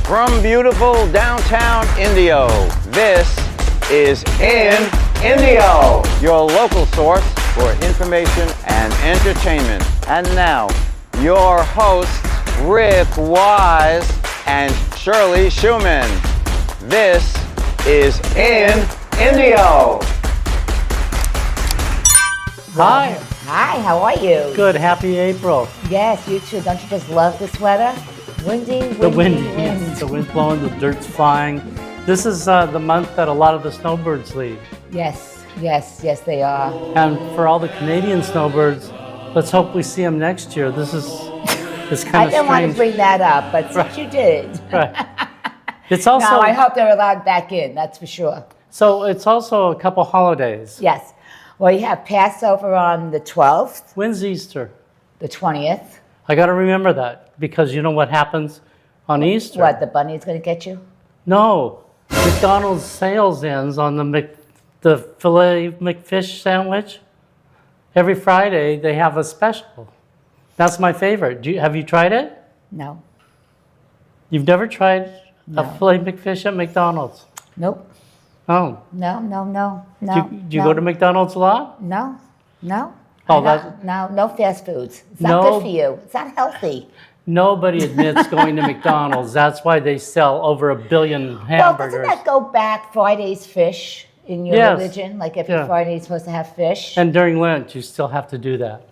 From beautiful downtown Indio, this is In Indio, your local source for information and entertainment. And now, your hosts, Rick Wise and Shirley Schumann. This is In Indio. Hi. Hi, how are you? Good. Happy April. Yes, you too. Don't you just love this weather? Windy. Yes, the wind's blowing, the dirt's flying. This is the month that a lot of the snowbirds leave. Yes, they are. And for all the Canadian snowbirds, let's hope we see them next year. It's kind of strange. I didn't want to bring that up, but since you did. Right. It's also. No, I hope they're allowed back in, that's for sure. So it's also a couple holidays. Yes. Well, you have Passover on the 12th. When's Easter? The 20th. I got to remember that because you know what happens on Easter? What, the bunny's going to get you? No. McDonald's sales ends on the filet McFish sandwich. Every Friday they have a special. That's my favorite. Have you tried it? No. You've never tried No. a filet McFish at McDonald's? Nope. Oh. No. Do you go to McDonald's a lot? No. Oh, No fast foods. It's not good for you. It's not healthy. Nobody admits going to McDonald's. That's why they sell over 1 billion hamburgers. Well, doesn't that go back Friday's fish in your Yes. religion? Like every Friday you're supposed to have fish? And during Lent, you still have to do that.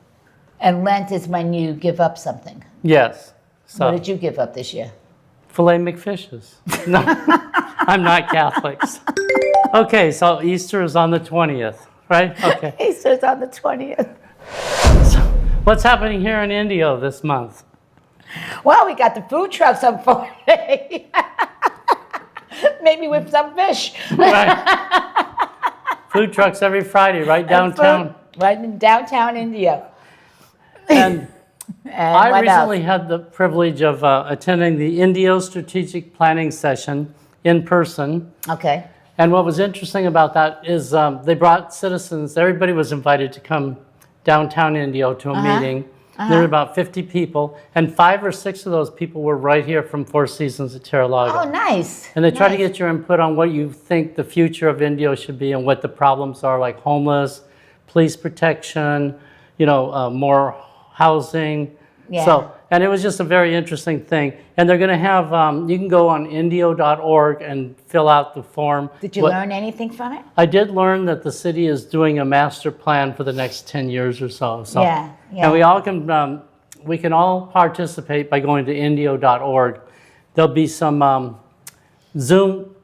And Lent is when you give up something. Yes. So, What did you give up this year? filet McFishes. No, I'm not Catholic. Okay, so Easter is on the 20th, right? Okay. Easter's on the 20th. So what's happening here in Indio this month? Well, we got the food trucks on Friday. Maybe with some fish. Right. Food trucks every Friday, right downtown. Right in downtown India. And I what recently else? had the privilege of attending the Indio Strategic Planning Session in person. Okay. And what was interesting about that is they brought citizens, everybody was invited to come downtown Indio to a meeting. There were about 50 people, and 5 or 6 of those people were right here from Four Seasons at Terralago. Oh, nice. And they try to get your input on what you think the future of Indio should be and what the problems are, like homeless, police protection, more housing. Yeah. So, and it was just a very interesting thing. And they're going to have, you can go on indio.org and fill out the form. Did you learn anything from it? I did learn that the city is doing a master plan for the next 10 years or so. Yeah. And we can all participate by going to indio.org. There'll be some Zoom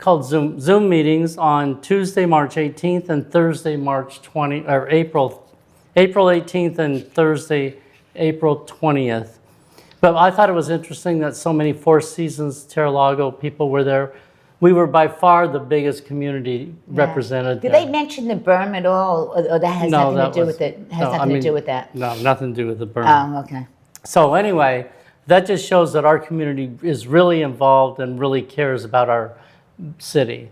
meetings on Tuesday, March 18th and Thursday, April 18th and Thursday, April 20th. But I thought it was interesting that so many Four Seasons, Terralago people were there. We were by far the biggest community represented Did there. they mention the berm at all, or that has nothing to do with it? To do with that? No, nothing to do with the berm. Oh, okay. So anyway, that just shows that our community is really involved and really cares about our city.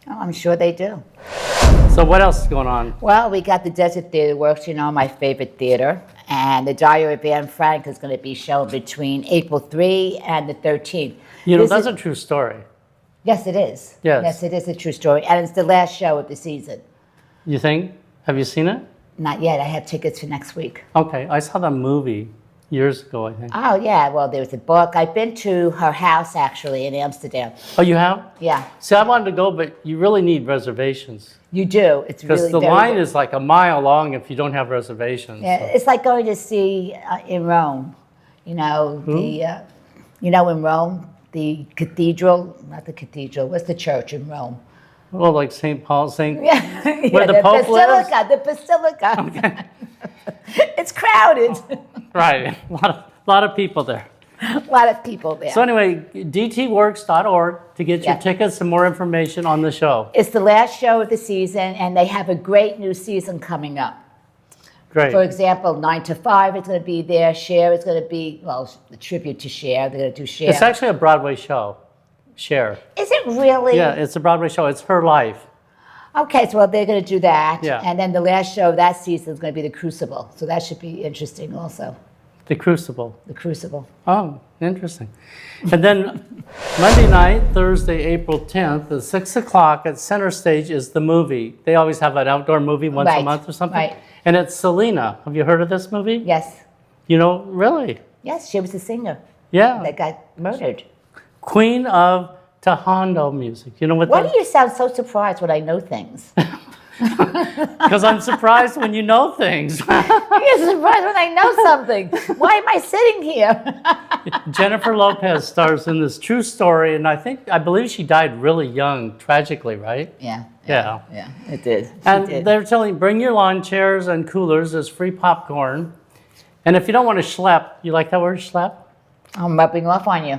Oh, I'm sure they do. So what else is going on? Well, we got the Desert Theater Works, my favorite theater. And the Diary of Anne Frank is going to be shown between April 3 and the 13th. That's a true story. Yes, it is. Yes. Yes, it is a true story. And it's the last show of the season. You think? Have you seen it? Not yet. I have tickets for next week. Okay, I saw that movie years ago, I think. Oh, yeah. Well, there's a book. I've been to her house, actually, in Amsterdam. Oh, you have? Yeah. See, I wanted to go, but you really need reservations. You do. It's really Because the line is like a mile long if you don't have reservations. Yeah, so. it's like going to see in Rome. In Rome, the cathedral, not the cathedral, what's the church in Rome? Well, like St. Paul's, Where the Pope lives? The Basilica. Okay. It's crowded. Right, a lot of people there. A lot of people there. So anyway, dtworks.org to get your tickets and more information on the show. It's the last show of the season, and they have a great new season coming up. Great. For example, 9 to 5 is going to be there. Cher is going to be, the tribute to Cher. They're going to do Cher. It's actually a Broadway show, Cher. Is it really? Yeah, it's a Broadway show. It's her life. Okay, so they're going to do that. Yeah. And then the last show of that season is going to be The Crucible. So that should be interesting also. The Crucible. The Crucible. Oh, interesting. And then Monday night, Thursday, April 10th, at 6 o'clock at Center Stage is the movie. They always have an outdoor movie once a Right, month or something. right. And it's Selena. Have you heard of this movie? Yes. You know, really? Yes, she was a singer Yeah. that got murdered. Queen of Tejano music. You know what Why that do you sound so surprised when I know things? Because I'm surprised when you know things. You're surprised when I know something. Why am I sitting here? Jennifer Lopez stars in this true story, and I believe she died really young, tragically, right? Yeah. Yeah. Yeah, it did. She And did. they're telling, bring your lawn chairs and coolers. There's free popcorn. And if you don't want to schlep, you like that word, schlep? I'm rubbing off on you.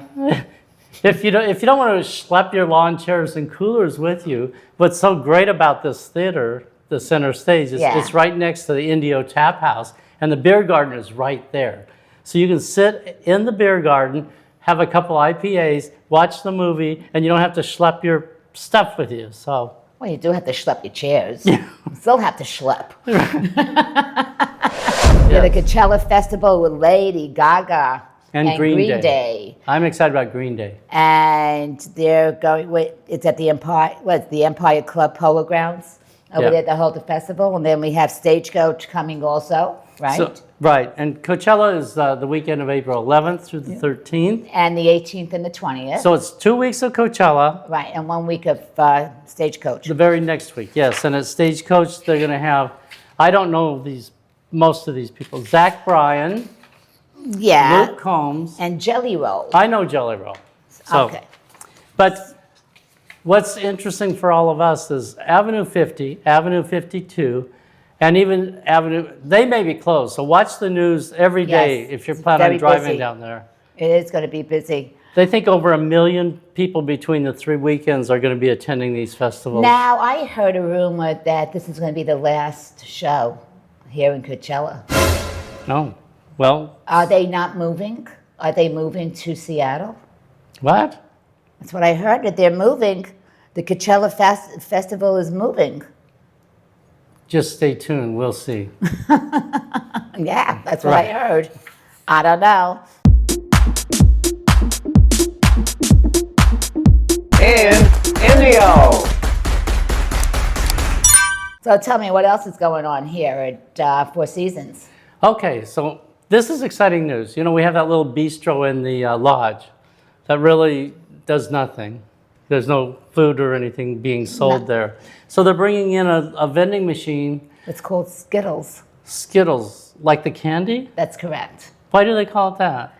If you don't want to schlep your lawn chairs and coolers with you, what's so great about this theater, the Center Stage, is Yeah. it's right next to the Indio Tap House, and the beer garden is right there. So you can sit in the beer garden, have a couple IPAs, watch the movie, and you don't have to schlep your stuff with you. So Well, you do have to schlep your chairs. You still have to schlep. Yeah, the Coachella Festival with Lady Gaga And Green Day. Day. I'm excited about Green Day. And they're going, it's at the Empire, what's the Empire Club Polo Grounds over Yeah. there to hold the festival. And then we have Stagecoach coming also, right? So, right, and Coachella is the weekend of April 11th through the 13th. And the 18th and the 20th. So it's 2 weeks of Coachella. Right, and 1 week of Stagecoach. The very next week, yes. And at Stagecoach, they're going to have, I don't know most of these people, Zach Bryan, Yeah, Luke Combs. and Jelly Roll. I know Jelly Roll. So, Okay. But what's interesting for all of us is Avenue 50, Avenue 52, and even Avenue, they may be closed. So watch the news every day Yes, if you're it's planning on very driving busy. down there. It is going to be busy. They think over 1 million people between the 3 weekends are going to be attending these festivals. Now, I heard a rumor that this is going to be the last show here in Coachella. No. Well, Are they not moving? Are they moving to Seattle? what? That's what I heard, that they're moving. The Coachella Festival is moving. Just stay tuned. We'll see. Yeah, that's what I Right. heard. I don't know. In Indio. So tell me, what else is going on here at Four Seasons? Okay, so this is exciting news. You know, we have that little bistro in the lodge that really does nothing. There's no food or anything being sold No. there. So they're bringing in a vending machine, It's called Skittles. Skittles, like the candy? That's correct. Why do they call it that?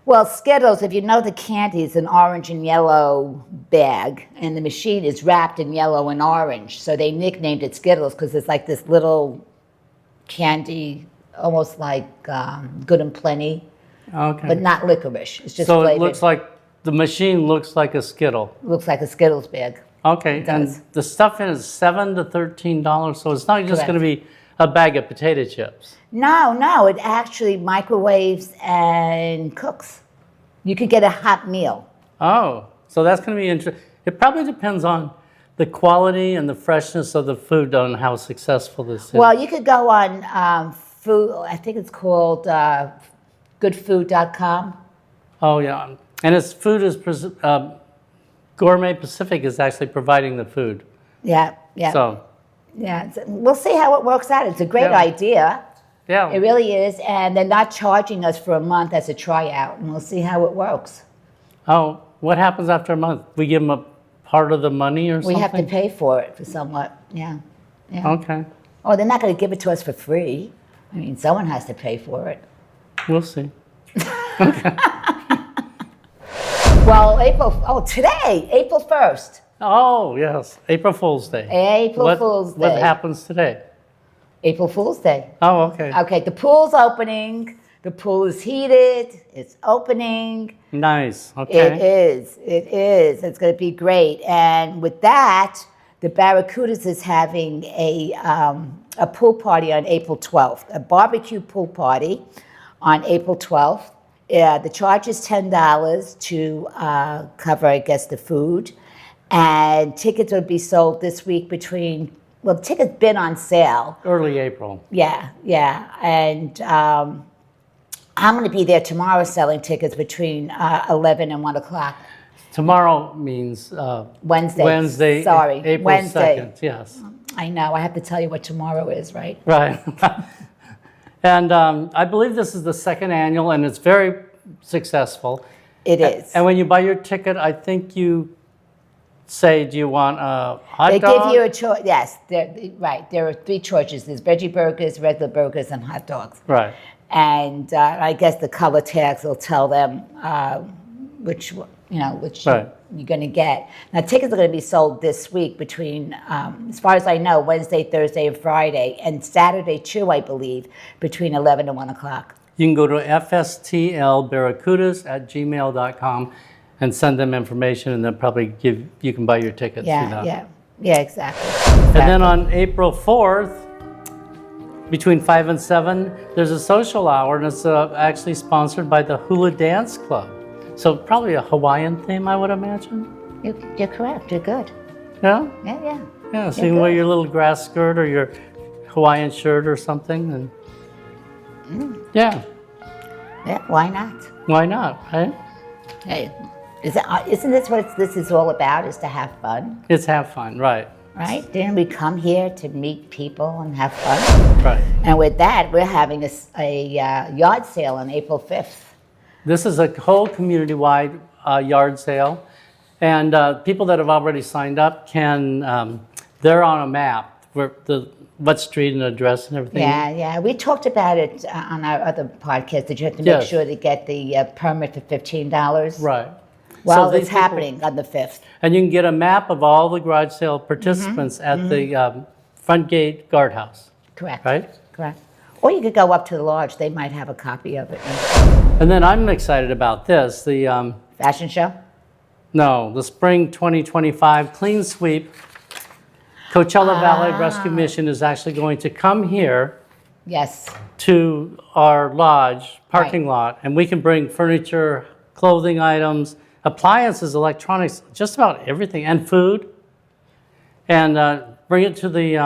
Well, Skittles, if you know the candy, is an orange and yellow bag, and the machine is wrapped in yellow and orange. So they nicknamed it Skittles because it's like this little candy, almost like Good and Plenty, Okay. but not licorice. It's just So flavored. it looks like, the machine looks like a Skittle. Looks like a Skittles bag. Okay, and does. the stuff in is $7 to $13, so it's not just Correct. going to be a bag of potato chips. No, it actually microwaves and cooks. You could get a hot meal. Oh, so that's going to be interesting. It probably depends on the quality and the freshness of the food on how successful this is. Well, you could go on food, I think it's called goodfood.com. Oh, yeah. And its food is, Gourmet Pacific is actually providing the food. Yeah. So, Yeah, we'll see how it works out. It's a great Yeah. idea. yeah. It really is. And they're not charging us for a month as a tryout, and we'll see how it works. Oh, what happens after a month? We give them a part of the money or We something? have to pay for it for somewhat. Yeah. Okay, Oh, they're not going to give it to us for free. I mean, someone has to pay for it. we'll see. Well, today, April 1st. Oh, yes, April Fool's Day. April Fool's What Day. happens today? April Fool's Day. Oh, okay. Okay, the pool's opening. The pool is heated. It's opening. Nice, It okay. is. It is. It's going to be great. And with that, the Barracudas is having a pool party on April 12th, a barbecue pool party on April 12th. The charge is $10 to cover, I guess, the food. And tickets will be sold this week tickets been on sale. Early April. Yeah. And I'm going to be there tomorrow selling tickets between 11 and 1 o'clock. Tomorrow means Wednesday. Wednesday, Sorry, April Wednesday. 2nd, yes. I know. I have to tell you what tomorrow is, right? Right. And I believe this is the second annual, and it's very successful. It is. And when you buy your ticket, I think you say, do you want a hot They dog? give you a choice. Yes, right. There are 3 choices. There's veggie burgers, regular burgers, and hot dogs. Right. And I guess the color tags will tell them which Right. you're going to get. Now, tickets are going to be sold this week between, as far as I know, Wednesday, Thursday, and Friday, and Saturday too, I believe, between 11 and 1 o'clock. You can go to FSTLbarracudas@gmail.com and send them information, and they'll probably you can buy your tickets through that. Yeah, exactly. And then on April 4th, between 5 and 7, there's a social hour, and it's actually sponsored by the Hula Dance Club. So probably a Hawaiian theme, I would imagine. You're correct. You're good. Yeah? Yeah. Yeah, so you can wear your little grass skirt or your Hawaiian shirt or something. And yeah, Why not? why not, right? Hey, isn't this what this is all about? Is to have fun, It's have fun, right, right? Didn't we come here to meet people and have fun? right. And with that, we're having a yard sale on April 5th. This is a whole community-wide yard sale, and people that have already signed up they're on a map, what street and address and everything. Yeah. We talked about it on our other podcast. Did you have to make sure to get the permit for $15? Right. Well, So it's happening on the 5th. And you can get a map of all the garage sale participants at the front gate guardhouse. Correct. Right? Correct. Or you could go up to the lodge. They might have a copy of it. And then I'm excited about this, the Fashion show? the Spring 2025 Clean Sweep. Coachella Valley Rescue Mission is actually going to come here Yes. to our lodge parking lot, and we can bring furniture, clothing items, appliances, electronics, just about everything, and food, and bring it to the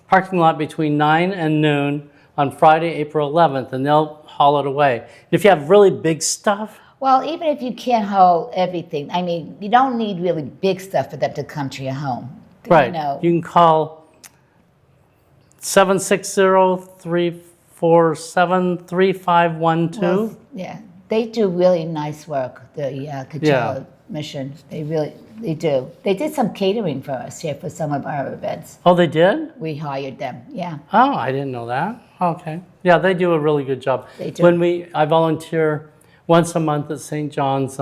parking lot between 9 and noon on Friday, April 11th, and they'll haul it away. If you have really big stuff, Well, even if you can't hold everything, I mean, you don't need really big stuff for them to come to your home. right, You know, you can call 760-347-3512. well, yeah, they do really nice work, the Coachella mission. They do. They did some catering for us here for some of our events. Oh, they did? We hired them, yeah. Oh, I didn't know that. Okay. Yeah, they do a really good job. They do. I volunteer once a month at St. John's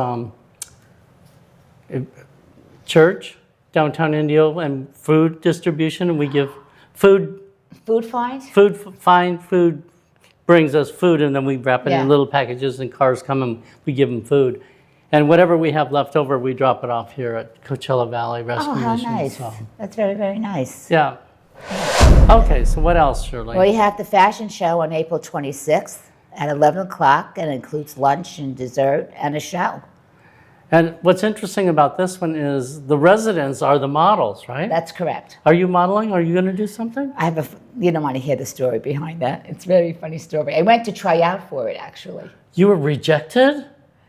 Church, downtown Indio, and food distribution, and we give food. Food finds? Food brings us food, and then we wrap it Yeah. in little packages, and cars come and we give them food. And whatever we have left over, we drop it off here at Coachella Valley Rescue Oh, how Mission. nice. So, That's very, very nice. yeah. Okay, so what else, Shirley? Well, you have the fashion show on April 26th at 11 o'clock, and it includes lunch and dessert and a show. And what's interesting about this one is the residents are the models, right? That's correct. Are you modeling? Are you going to do something? You don't want to hear the story behind that. It's a very funny story. I went to try out for it, actually. You were rejected?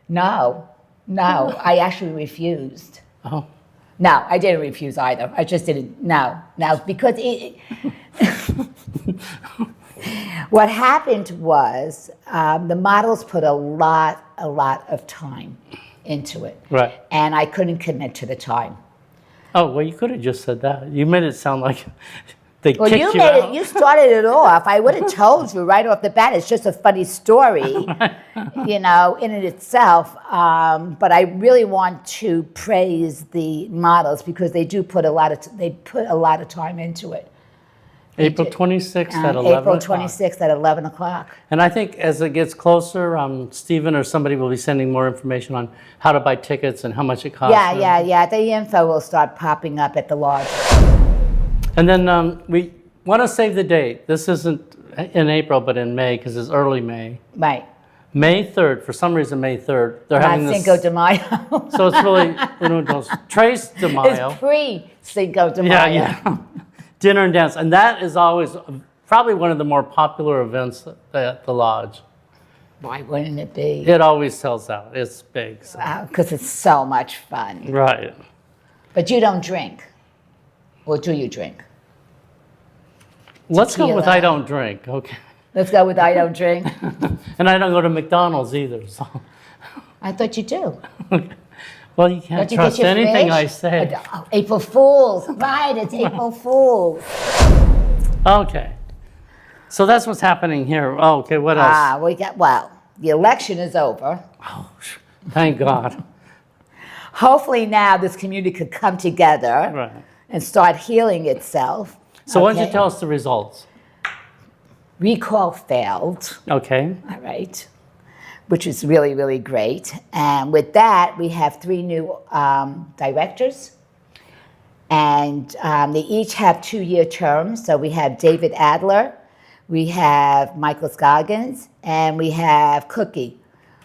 No, I actually refused. Oh, No, I didn't refuse either. I just didn't, no, because what happened was the models put a lot of time into it. right. And I couldn't commit to the time. Oh, well, you could have just said that. You made it sound like they Well, kicked you you made out. it. You started it off. I would have told you right off the bat. It's just a funny story, in it itself. But I really want to praise the models because they do put a lot of time into it. April 26th at 11 April o'clock. 26th at 11 o'clock. And I think as it gets closer, Stephen or somebody will be sending more information on how to buy tickets and how much it costs. Yeah. The info will start popping up at the lodge. And then we want to save the date. This isn't in April, but in May, because it's early May. Right. May 3rd, for some reason, May 3rd. They're Not having this. Cinco de Mayo. So it's really, Trace de Mayo. It's pre-Cinco de Mayo. Yeah. Dinner and dance. And that is always probably one of the more popular events at the lodge. Why wouldn't it be? It always sells out. It's big. So. Because it's so much fun. Right. But you don't drink. Or do you drink? Let's go with Tequila. I don't drink. Okay. Let's go with I don't drink. And I don't go to McDonald's either. So. I thought you do. Well, you can't Don't you trust get your anything fish? I say. Oh, April Fools. Right, it's April Fools. Okay. So that's what's happening here. Oh, okay, what else? The election is over. Thank God. Hopefully now this community could come together Right. and start healing itself. So why don't you Okay. tell us the results? Recall failed, Okay. all right, which is really, really great. And with that, we have 3 new directors. And they each have 2-year terms. So we have David Adler, we have Michael Scoggins, and we have Cookie,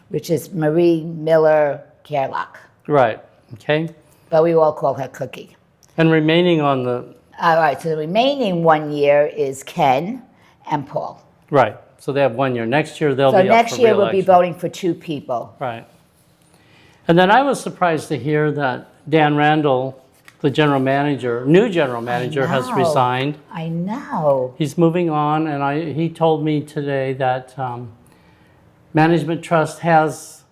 which is Marie Miller Kerlock. Right. Okay. But we all call her Cookie. And remaining on the All right, so the remaining 1 year is Ken and Paul. right. So they have 1 year. Next year they'll So be up next for year we'll be re-election. voting for 2 people. Right. And then I was surprised to hear that Dan Randall, the new general manager, has know. resigned. I know. He's moving on, and he told me today that Management Trust has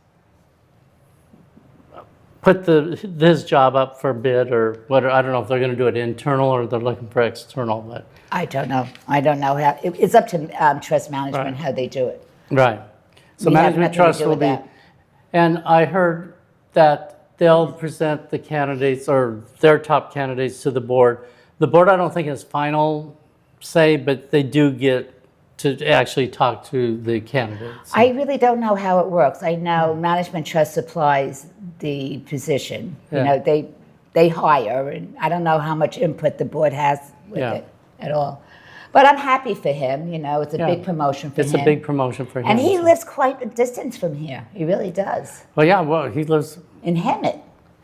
put this job up for bid, or what? I don't know if they're going to do it internal or they're looking for external, but I don't know. I don't know how. It's up to Trust Management Right. how they do it. right. So We have Management nothing to Trust do will with be, that. and I heard that they'll present the candidates or their top candidates to the board. The board, I don't think has final say, but they do get to actually talk to the candidates. I really don't know how it works. I know Management Trust supplies the position. Yeah. You know, they hire, and I don't know how much input the board has with Yeah. it at all. But I'm happy for him. You know, it's a Yeah. big promotion for him. It's a big promotion for him. And he lives quite a distance from here. He really does. Well, yeah, well, he lives In Hemet.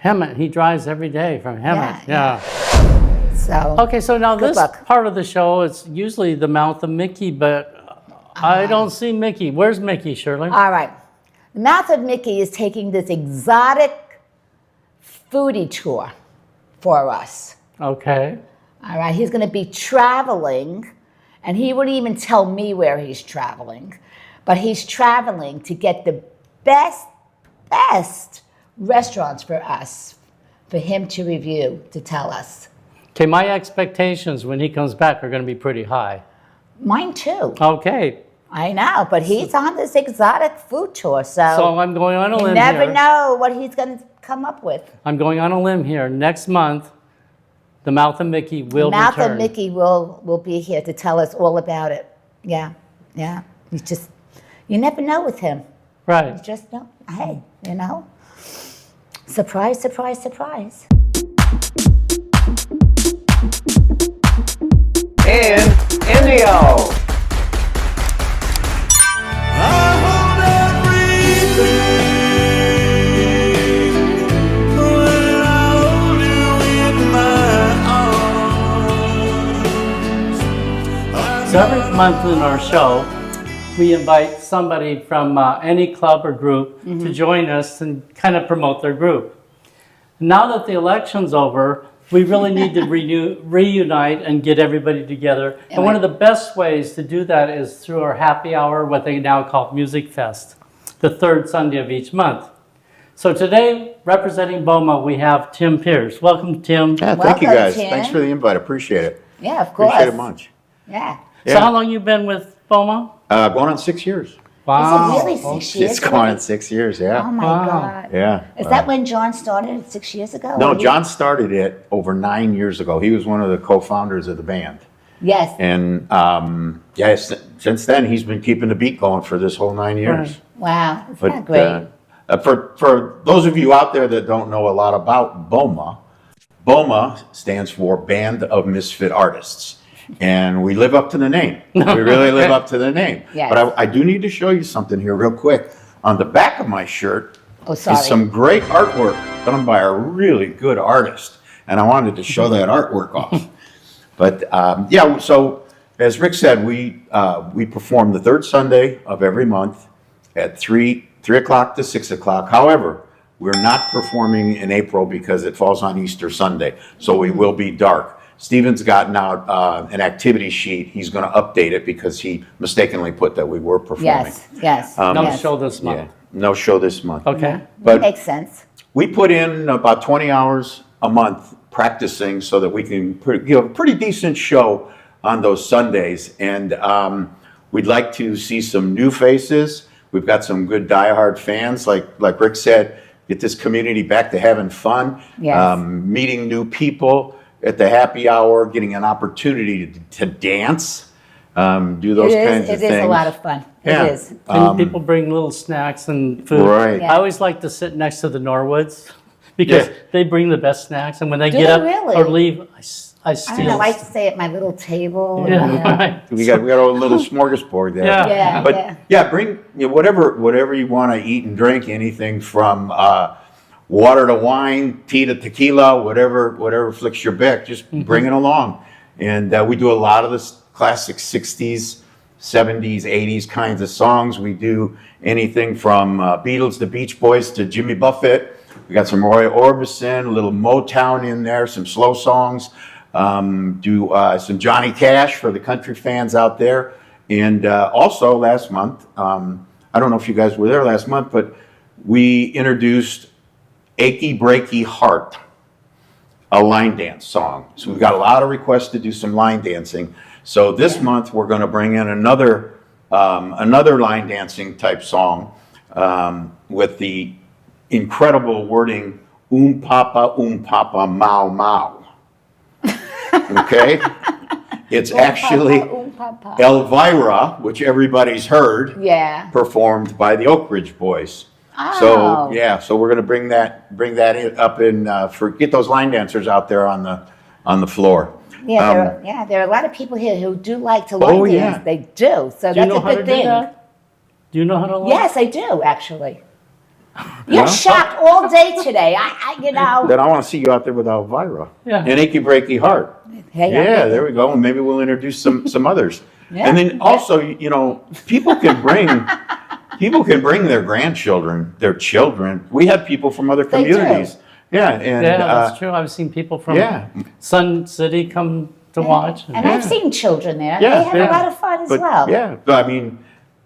Hemet. He drives every day from Hemet. Yeah, Yeah. So Okay, so now Good this luck. part of the show, it's usually the mouth of Mickey, but I don't see Mickey. Where's Mickey, Shirley? all right. The Mouth of Mickey is taking this exotic foodie tour for us. Okay. All right, he's going to be traveling, and he wouldn't even tell me where he's traveling, but he's traveling to get the best restaurants for us, for him to review, to tell us. Okay, my expectations when he comes back are going to be pretty high. Mine too. Okay, I know, but he's on this exotic food tour, so I'm going on a you limb never here. know what he's going to come up with. I'm going on a limb here. Next month, the mouth of Mickey will Mouth return. of Mickey will be here to tell us all about it. Yeah. You never know with him. Right. You just don't. Hey, you know. Surprise, surprise, surprise. In Indio. So every month in our show, we invite somebody from any club or group to join us and kind of promote their group. Now that the election's over, we really need to reunite and get everybody together. And one of the best ways to do that is through our happy hour, what they now call Music Fest, the third Sunday of each month. So today, representing BOMA, we have Tim Pierce. Welcome, Tim. Yeah, thank you Welcome, guys. Tim. Thanks for the invite. Appreciate it. Yeah, of course. Appreciate it much. Yeah. So Yeah. how long you been with BOMA? Going on 6 years. Wow. Is it really 6 years? It's going on 6 years, Oh yeah. my Wow. God. Yeah. Is that when John started 6 years ago? No, Or you- John started it over 9 years ago. He was one of the co-founders of the band. Yes. And since then, he's been keeping the beat going for this whole 9 years. Wow. Isn't that great? For those of you out there that don't know a lot about BOMA, BOMA stands for Band of Misfit Artists. And we live up to the name. We really live up to the name. Yes. But I do need to show you something here real quick. On the back of my shirt Oh, sorry. is some great artwork done by a really good artist. And I wanted to show that artwork off. But so as Rick said, we perform the third Sunday of every month at 3 o'clock to 6 o'clock. However, we're not performing in April because it falls on Easter Sunday, so we will be dark. Steven's gotten out an activity sheet. He's going to update it because he mistakenly put that we were performing. Yes. No yes. show this month. Yeah, no show this month. Okay. But Makes sense. we put in about 20 hours a month practicing so that we can give a pretty decent show on those Sundays. And we'd like to see some new faces. We've got some good diehard fans, like Rick said, get this community back to having fun, Yes. meeting new people at the happy hour, getting an opportunity to dance, do those kinds of things. It is a lot of fun. Yeah. It is. And people bring little snacks and food. Right. Yeah. I always like to sit next to the Norwoods because Yeah. they bring the best snacks. And when they Do get they up really? or leave, I I steal. don't know. I stay at my little table. Yeah, and, right. We got a little smorgasbord there. Yeah. Yeah. But bring whatever you want to eat and drink. Anything from water to wine, tea to tequila, whatever flicks your beck. Just bring it along. And we do a lot of the classic '60s, '70s, '80s kinds of songs. We do anything from Beatles to Beach Boys to Jimmy Buffett. We got some Roy Orbison, a little Motown in there, some slow songs. Do some Johnny Cash for the country fans out there. And also last month, I don't know if you guys were there last month, but we introduced Achy Breaky Heart, a line dance song. So we've got a lot of requests to do some line dancing. So this month we're going to bring in another line dancing type song with the incredible wording, papa, mau, mau. Okay? It's actually Elvira, which everybody's heard, Yeah. performed by the Oak Ridge Boys. Oh. So we're going to bring that up in get those line dancers out there on the floor. Yeah, there are a lot of people here who do like to Oh, line yeah. dance. They do. So Do you that's know a how to good do thing. that? Do you know how to line? Yes, I do, actually. Yeah? You're shocked all day today. I you know. Then I want to see you out there with Elvira. Yeah. And Achy Breaky Heart. Hey, Yeah, there we go. And maybe we'll introduce some others. Yeah. And then also, people can bring their grandchildren, their children. We have people from other They do. communities. Yeah, and Yeah, that's true. I've seen people from yeah. Sun City come to watch. And I've seen children there. Yeah, They have yeah. a lot of fun as But well. yeah, but I mean,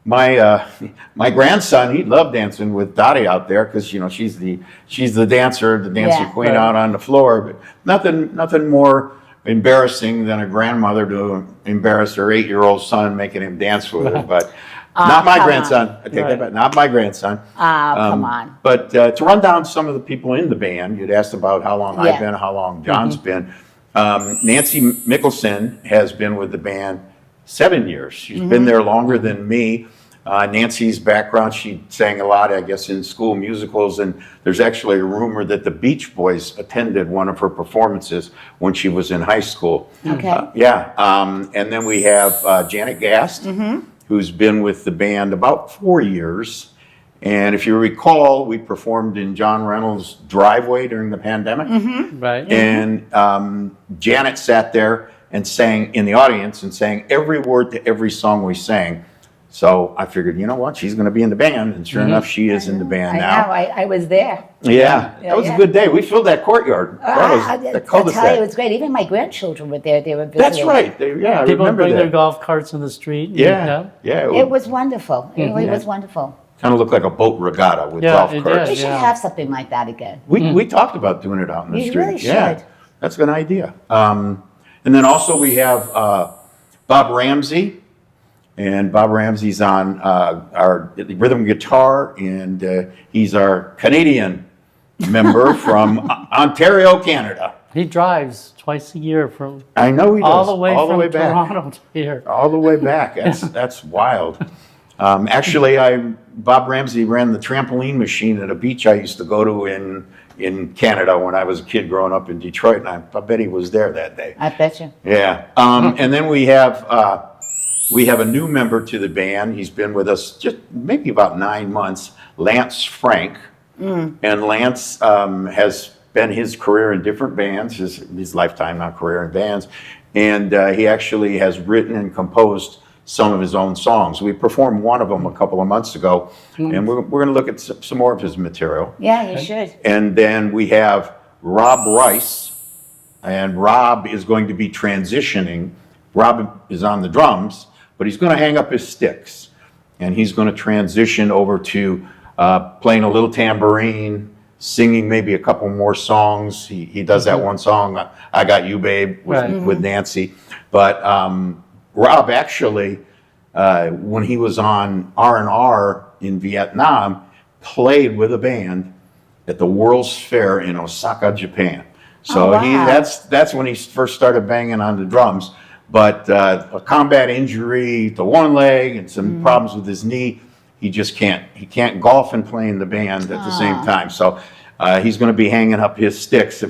my grandson, he'd love dancing with Dottie out there because she's the dancer, the dancing Yeah. queen Right. out on the floor. But nothing more embarrassing than a grandmother to embarrass her 8-year-old son, making him dance with her. But not my come grandson. I take that Right. back. Not my grandson. Come on. But to run down some of the people in the band, you'd asked about how long Yeah. I've been, how long John's been. Nancy Mickelson has been with the band 7 years. She's been there longer than me. Nancy's background, she sang a lot, I guess, in school musicals, and there's actually a rumor that the Beach Boys attended one of her performances when she was in high school. Okay. And then we have Janet Gast, who's been with the band about 4 years. And if you recall, we performed in John Reynolds' driveway during the pandemic. Right. And Janet sat there and sang in the audience and sang every word to every song we sang. So I figured, you know what, she's going to be in the band. And sure enough, she is in the band I now. know. I was there. Yeah, that was a good day. We filled that courtyard. That was the I'll tell you, cul-de-sac. it was great. Even my grandchildren were there. They were visiting. That's right. I People remember bring their that. golf carts in the street. and- Yeah. It was wonderful. It really Yeah. was wonderful. Kind of looked like a boat regatta with Yeah, golf it carts. We should Yeah. have something like that again. We talked about doing it out in the You street. really Yeah, should. that's an idea. And then also we have Bob Ramsey, and Bob Ramsey's on our rhythm guitar, and he's our Canadian member from Ontario, Canada. He drives twice a year from I know he does. all the way from back. Toronto to here. All the way back. That's wild. Actually, Bob Ramsey ran the trampoline machine at a beach I used to go to in Canada when I was a kid growing up in Detroit, and I bet he was there that day. I bet you. Yeah. And then we have a new member to the band. He's been with us just maybe about 9 months, Lance Frank. And Lance has spent his career in different bands, his lifetime, not career in bands. And he actually has written and composed some of his own songs. We performed one of them a couple of months ago, and we're going to look at some more of his material. Yeah, you should. And then we have Rob Rice, and Rob is going to be transitioning. Rob is on the drums, but he's going to hang up his sticks, and he's going to transition over to playing a little tambourine, singing maybe a couple more songs. He does that one song, I Got You, Babe, with Nancy. But Rob actually, when he was on R&R in Vietnam, played with a band at the World's Fair in Osaka, Japan. So that's when he first started banging on the drums. But a combat injury to one leg and some problems with his knee, he can't golf and play in the band at the same time. So he's going to be hanging up his sticks.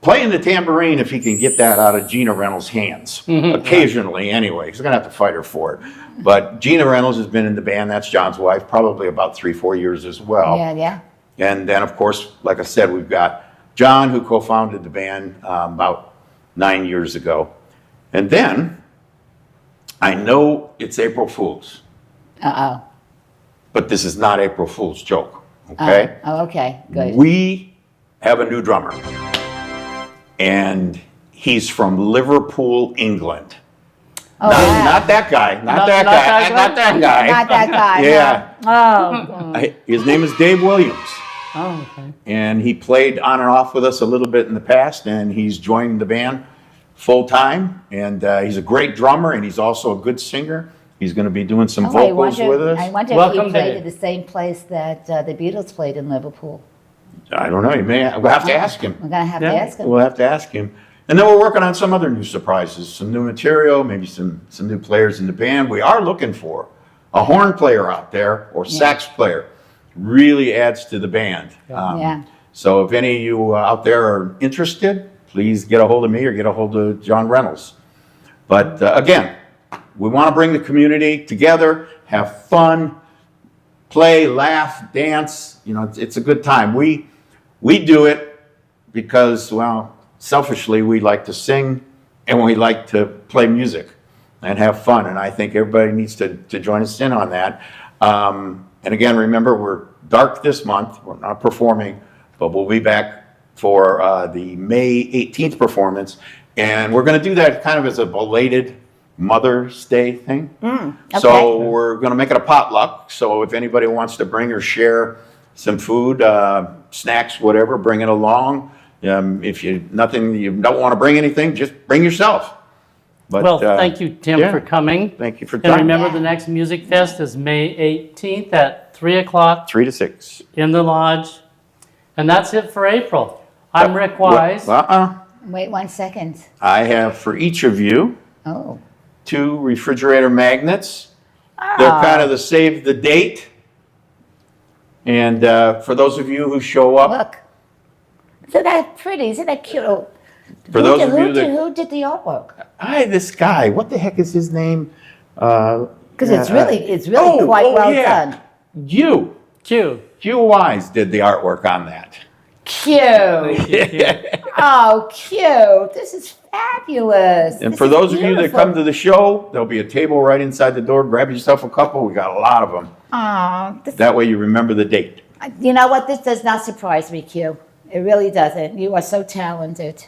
Playing the tambourine, if he can get that out of Gina Reynolds' hands, occasionally anyway. He's going to have to fight her for it. But Gina Reynolds has been in the band, that's John's wife, probably about 3-4 years as well. Yeah. And then, of course, like I said, we've got John, who co-founded the band about 9 years ago. And then, I know it's April Fool's. Uh-oh. But this is not April Fool's joke, okay? Okay, good. We have a new drummer. And he's from Liverpool, England. Oh, Not that guy. Not that guy. Not that guy. Yeah. No. Oh. His name is Dave Williams. Oh, okay. And he played on and off with us a little bit in the past, and he's joined the band full time. And he's a great drummer, and he's also a good singer. He's going to be doing some vocals with us. I wonder if he played at the same place that the Beatles played in Liverpool. I don't know. We'll have to ask him. We're going to have to ask him. We'll have to ask him. And then we're working on some other new surprises, some new material, maybe some new players in the band. We are looking for a horn player out there or sax player. Really adds to the band. So if any of you out there are interested, please get a hold of me or get a hold of John Reynolds. But again, we want to bring the community together, have fun, play, laugh, dance. You know, it's a good time. We do it because, well, selfishly, we like to sing and we like to play music and have fun. And I think everybody needs to join us in on that. And again, remember, we're dark this month. We're not performing, but we'll be back for the May 18th performance. And we're going to do that kind of as a belated Mother's Day thing. Okay. So we're going to make it a potluck. So if anybody wants to bring or share some food, snacks, whatever, bring it along. If you don't want to bring anything, just bring yourself. But, well, thank you, Tim, for coming. Thank you for And coming. remember, the next Music Fest is May 18th at 3 o'clock 3 to 6 in the lodge. And that's it for April. I'm Rick Wise. Wait 1 second. I have for each of you 2 refrigerator magnets. They're kind of the save the date. And for those of you who show up. Look. Isn't that pretty? Isn't that cute? For those of you who did the artwork? This guy, what the heck is his name? Because it's really quite well done. Q Wise did the artwork on that. Cute. Oh, cute. This is fabulous. And for those of you that come to the show, there'll be a table right inside the door. Grab yourself a couple. We got a lot of them. That way you remember the date. You know what? This does not surprise me, Q. It really doesn't. You are so talented.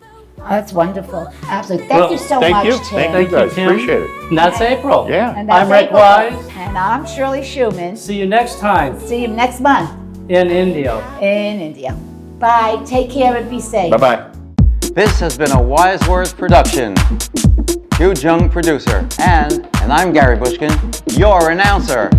Oh, that's wonderful. Absolutely. Thank you so much, Tim. Thank you, guys. Tim. Appreciate it. And that's April. Yeah. And that's I'm Rick April. Wise. And I'm Shirley Schumann. See you next time See you next month in Indio. in India. Bye. Take care and be safe. Bye-bye. This has been a Wise Words production. Hugh Jung, producer, and I'm Gary Bushkin, your announcer.